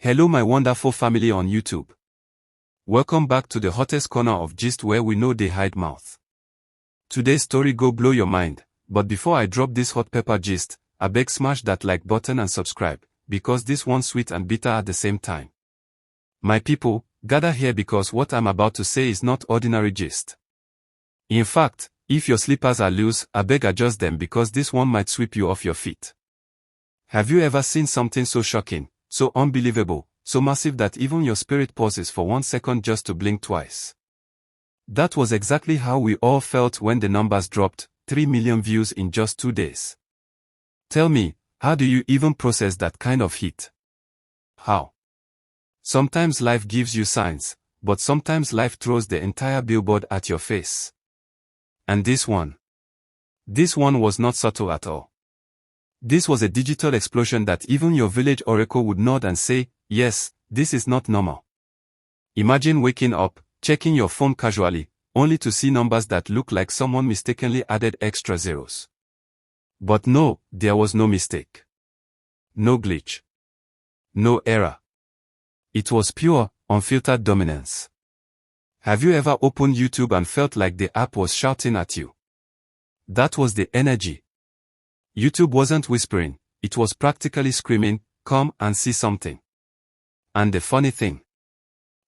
Hello my wonderful family on YouTube. Welcome back to the hottest corner of gist where we know they hide mouth. Today's story go blow your mind, but before I drop this hot pepper gist, abeg smash that like button and subscribe, because this one's sweet and bitter at the same time. My people, gather here because what I'm about to say is not ordinary gist. In fact, if your slippers are loose, abeg adjust them because this one might sweep you off your feet. Have you ever seen something so shocking, so unbelievable, so massive that even your spirit pauses for 1 second just to blink twice? That was exactly how we all felt when the numbers dropped, 3 million views in just 2 days. Tell me, how do you even process that kind of heat? How? Sometimes life gives you signs, but sometimes life throws the entire billboard at your face. And this one was not subtle at all. This was a digital explosion that even your village oracle would nod and say, yes, this is not normal. Imagine waking up, checking your phone casually, only to see numbers that look like someone mistakenly added extra zeros. But no, there was no mistake. No glitch. No error. It was pure, unfiltered dominance. Have you ever opened YouTube and felt like the app was shouting at you? That was the energy. YouTube wasn't whispering, it was practically screaming, come and see something. And the funny thing,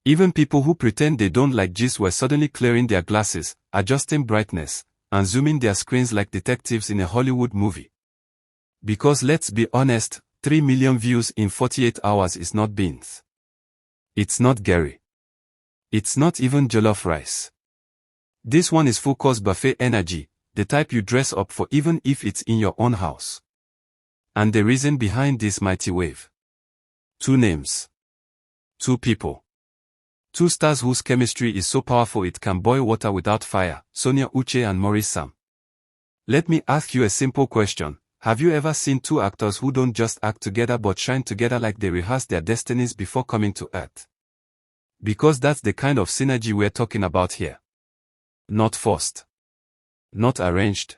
even people who pretend they don't like gist were suddenly clearing their glasses, adjusting brightness, and zooming their screens like detectives in a Hollywood movie. Because let's be honest, 3 million views in 48 hours is not beans. It's not Gary. It's not even jollof rice. This one is full course buffet energy, the type you dress up for even if it's in your own house. And the reason behind this mighty wave. 2 names. 2 people. 2 stars whose chemistry is so powerful it can boil water without fire, Sonia and Maurice. Let me ask you a simple question. Have you ever seen 2 actors who don't just act together but shine together like they rehearse their destinies before coming to earth? Because that's the kind of synergy we're talking about here. Not forced. Not arranged.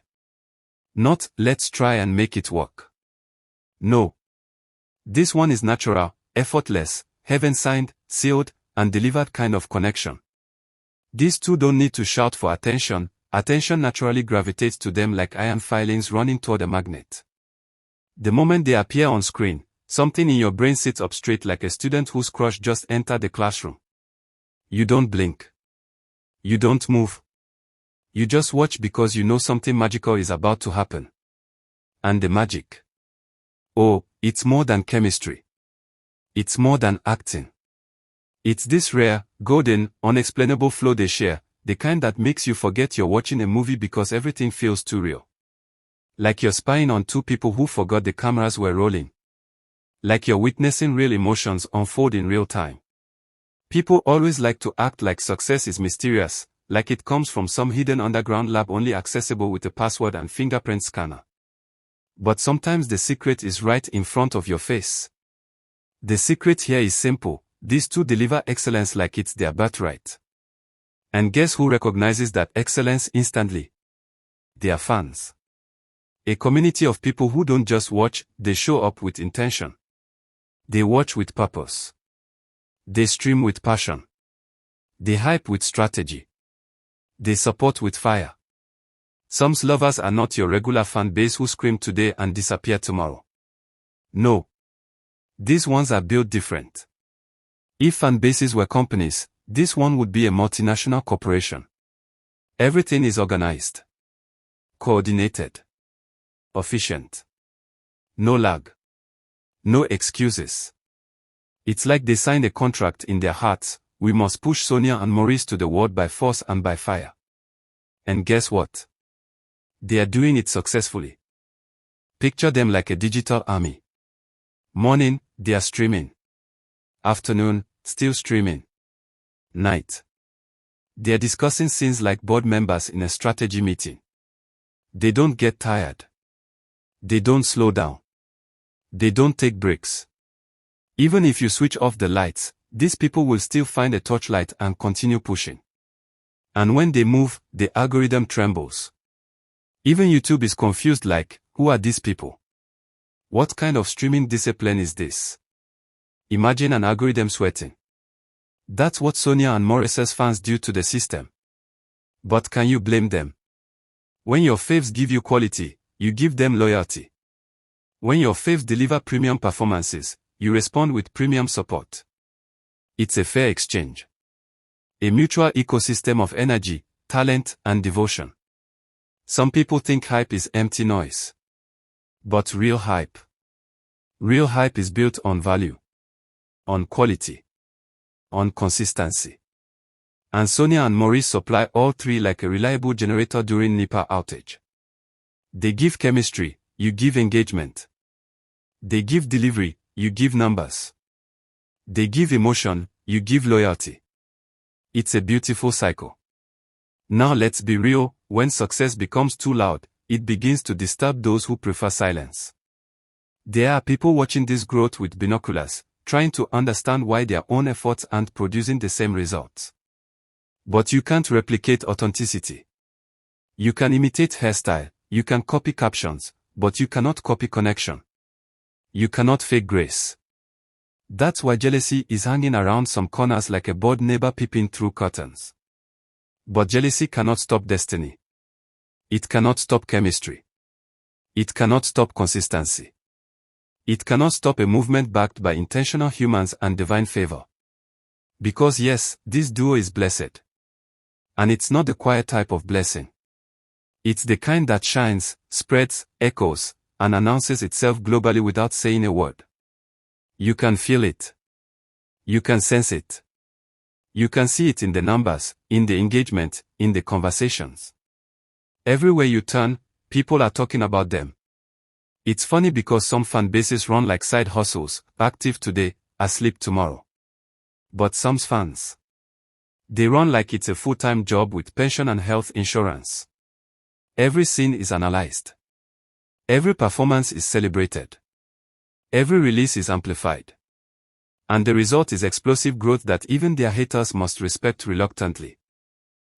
Not, let's try and make it work. No. This one is natural, effortless, heaven-signed, sealed, and delivered kind of connection. These 2 don't need to shout for attention, attention naturally gravitates to them like iron filings running toward a magnet. The moment they appear on screen, something in your brain sits up straight like a student whose crush just entered the classroom. You don't blink. You don't move. You just watch because you know something magical is about to happen. And the magic. Oh, it's more than chemistry. It's more than acting. It's this rare, golden, unexplainable flow they share, the kind that makes you forget you're watching a movie because everything feels too real. Like you're spying on 2 people who forgot the cameras were rolling. Like you're witnessing real emotions unfold in real time. People always like to act like success is mysterious, like it comes from some hidden underground lab only accessible with a password and fingerprint scanner. But sometimes the secret is right in front of your face. The secret here is simple, these 2 deliver excellence like it's their birthright. And guess who recognizes that excellence instantly? Their fans. A community of people who don't just watch, they show up with intention. They watch with purpose. They stream with passion. They hype with strategy. They support with fire. Some lovers are not your regular fan base who scream today and disappear tomorrow. No. These ones are built different. If fan bases were companies, this one would be a multinational corporation. Everything is organized. Coordinated. Efficient. No lag. No excuses. It's like they signed a contract in their hearts. We must push Sonia and Maurice to the world by force and by fire. And guess what? They are doing it successfully. Picture them like a digital army. Morning, they are streaming. Afternoon, still streaming. Night. They are discussing scenes like board members in a strategy meeting. They don't get tired. They don't slow down. They don't take breaks. Even if you switch off the lights, these people will still find a torchlight and continue pushing. And when they move, the algorithm trembles. Even YouTube is confused like, who are these people? What kind of streaming discipline is this? Imagine an algorithm sweating. That's what Sonia and Maurice's fans do to the system. But can you blame them? When your faves give you quality, you give them loyalty. When your faves deliver premium performances, you respond with premium support. It's a fair exchange. A mutual ecosystem of energy, talent, and devotion. Some people think hype is empty noise. But real hype is built on value, on quality, on consistency. And Sonia and Maurice supply all three like a reliable generator during NEPA outage. They give chemistry, you give engagement. They give delivery, you give numbers. They give emotion, you give loyalty. It's a beautiful cycle. Now let's be real, when success becomes too loud, it begins to disturb those who prefer silence. There are people watching this growth with binoculars, trying to understand why their own efforts aren't producing the same results. But you can't replicate authenticity. You can imitate hairstyle, you can copy captions, but you cannot copy connection. You cannot fake grace. That's why jealousy is hanging around some corners like a bored neighbor peeping through curtains. But jealousy cannot stop destiny. It cannot stop chemistry. It cannot stop consistency. It cannot stop a movement backed by intentional humans and divine favor. Because yes, this duo is blessed. And it's not the quiet type of blessing. It's the kind that shines, spreads, echoes, and announces itself globally without saying a word. You can feel it. You can sense it. You can see it in the numbers, in the engagement, in the conversations. Everywhere you turn, people are talking about them. It's funny because some fan bases run like side hustles, active today, asleep tomorrow. But some fans, they run like it's a full-time job with pension and health insurance. Every scene is analyzed. Every performance is celebrated. Every release is amplified. And the result is explosive growth that even their haters must respect reluctantly.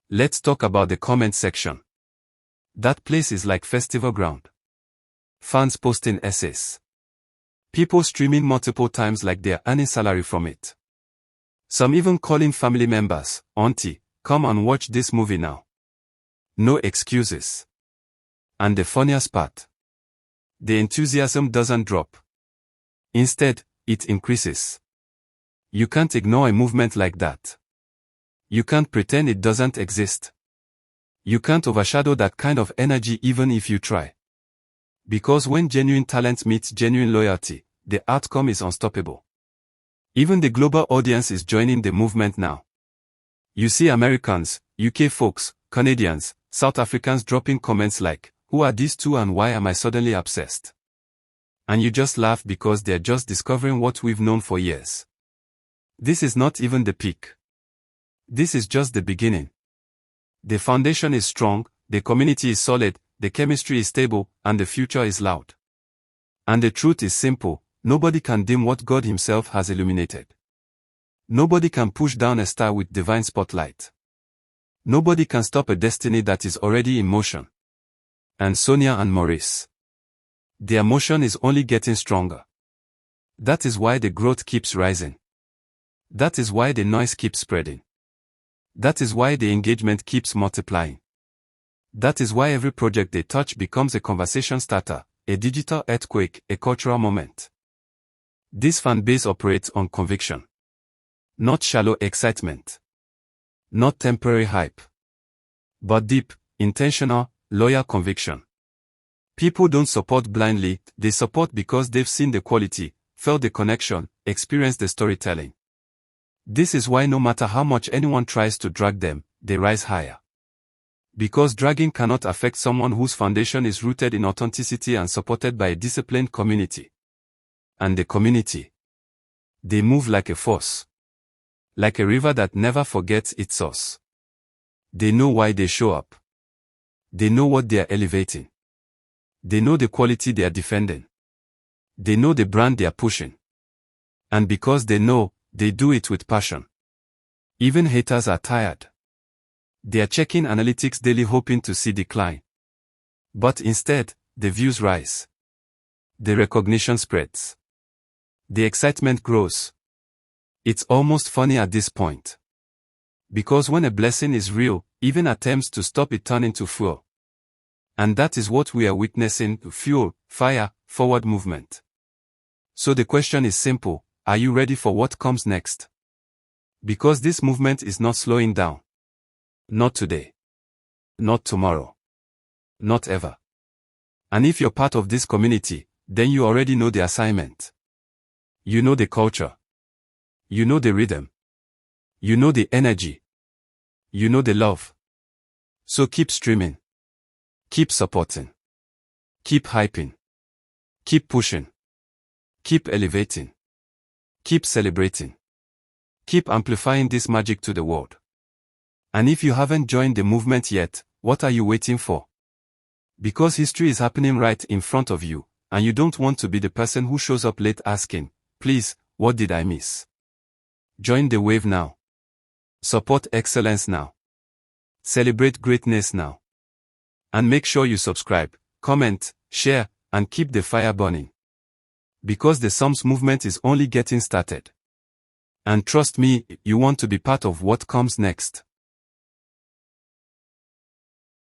Let's talk about the comment section. That place is like festival ground. Fans posting essays. People streaming multiple times like they're earning salary from it. Some even calling family members, "Auntie, come and watch this movie now." No excuses. And the funniest part, the enthusiasm doesn't drop. Instead, it increases. You can't ignore a movement like that. You can't pretend it doesn't exist. You can't overshadow that kind of energy even if you try. Because when genuine talent meets genuine loyalty, the outcome is unstoppable. Even the global audience is joining the movement now. You see Americans, UK folks, Canadians, South Africans dropping comments like, "Who are these two and why am I suddenly obsessed?" And you just laugh because they're just discovering what we've known for years. This is not even the peak. This is just the beginning. The foundation is strong, the community is solid, the chemistry is stable, and the future is loud. And the truth is simple, nobody can dim what God Himself has illuminated. Nobody can push down a star with divine spotlight. Nobody can stop a destiny that is already in motion. And Sonia and Maurice, their motion is only getting stronger. That is why the growth keeps rising. That is why the noise keeps spreading. That is why the engagement keeps multiplying. That is why every project they touch becomes a conversation starter, a digital earthquake, a cultural moment. This fan base operates on conviction. Not shallow excitement. Not temporary hype. But deep, intentional, loyal conviction. People don't support blindly, they support because they've seen the quality, felt the connection, experienced the storytelling. This is why no matter how much anyone tries to drag them, they rise higher. Because dragging cannot affect someone whose foundation is rooted in authenticity and supported by a disciplined community. And the community, they move like a force. Like a river that never forgets its source. They know why they show up. They know what they are elevating. They know the quality they are defending. They know the brand they are pushing. And because they know, they do it with passion. Even haters are tired. They are checking analytics daily hoping to see decline. But instead, the views rise. The recognition spreads. The excitement grows. It's almost funny at this point. Because when a blessing is real, even attempts to stop it turn into fuel. And that is what we are witnessing: fuel, fire, forward movement. So the question is simple: are you ready for what comes next? Because this movement is not slowing down. Not today. Not tomorrow. Not ever. And if you're part of this community, then you already know the assignment. You know the culture. You know the rhythm. You know the energy. You know the love. So keep streaming. Keep supporting. Keep hyping. Keep pushing. Keep elevating. Keep celebrating. Keep amplifying this magic to the world. And if you haven't joined the movement yet, what are you waiting for? Because history is happening right in front of you, and you don't want to be the person who shows up late asking, "Please, what did I miss?" Join the wave now. Support excellence now. Celebrate greatness now. And make sure you subscribe, comment, share, and keep the fire burning. Because the Psalms movement is only getting started. And trust me, you want to be part of what comes next.